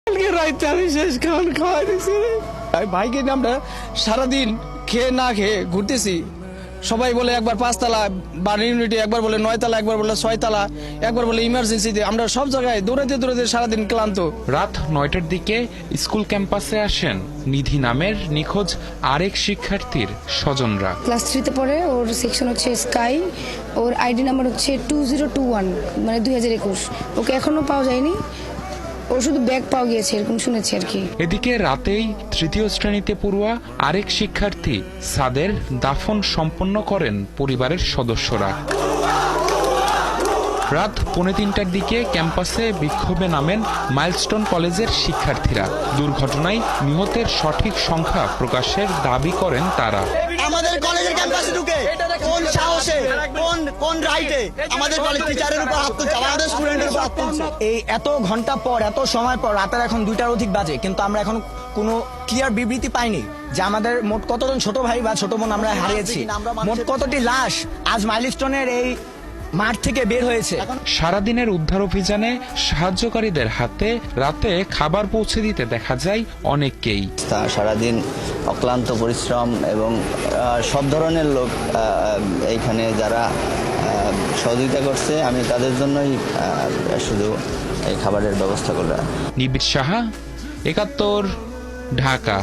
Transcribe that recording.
রাইতে আমি শেষ খাওয়ান খাওয়াই দিছি রে। ভাইকে নিয়ে আমরা সারাদিন খেয়ে না খেয়ে ঘুরতেছি। সবাই বলে একবার 5 তলা বাড়ি ইউনিটে, একবার বলে 9 তলা, একবার বলে 6 তলা, একবার বলে ইমার্জেন্সিতে। আমরা সব জায়গায় দৌড়াতে দৌড়াতে সারাদিন ক্লান্ত। রাত 9টার দিকে স্কুল ক্যাম্পাসে আসেন নিধি নামের নিখোঁজ আরেক শিক্ষার্থীর স্বজনরা। ক্লাস 3 তে পড়ে, ওর সেকশন হচ্ছে স্কাই, ওর আইডি নাম্বার হচ্ছে 2021, মানে 2021। ওকে এখনো পাওয়া যায়নি, ওর শুধু ব্যাগ পাওয়া গিয়েছে এরকম শুনেছি আর কি। এদিকে রাতেই তৃতীয় শ্রেণীতে পড়ুয়া আরেক শিক্ষার্থী সাদের দাফন সম্পন্ন করেন পরিবারের সদস্যরা। রাত 2:45টার দিকে ক্যাম্পাসে বিক্ষোভে নামেন মাইলস্টোন কলেজের শিক্ষার্থীরা। দুর্ঘটনায় নিহতের সঠিক সংখ্যা প্রকাশের দাবি করেন তারা। আমাদের কলেজের ক্যাম্পাসে ঢুকে কোন সাহসে, কোন রাইটে আমাদের কলেজ টিচারের উপর হাত তুলছে, আমাদের স্টুডেন্টের উপর হাত তুলছে। এই এত ঘন্টা পর, এত সময় পর, রাতের এখন 2টার অধিক বাজে, কিন্তু আমরা এখন কোনো ক্লিয়ার বিবৃতি পাইনি যে আমাদের মোট কতজন ছোট ভাই বা ছোট বোন আমরা হারিয়েছি, মোট কতটি লাশ আজ মাইলস্টোনের এই মাঠ থেকে বের হয়েছে। সারাদিনের উদ্ধার অভিযানে সাহায্যকারীদের হাতে রাতে খাবার পৌঁছে দিতে দেখা যায় অনেককেই। সারাদিন অক্লান্ত পরিশ্রম এবং সব ধরনের লোক এইখানে যারা সহযোগিতা করছে, আমি তাদের জন্যই শুধু এই খাবারের ব্যবস্থা করা। নিবিড় সাহা, 71, ঢাকা।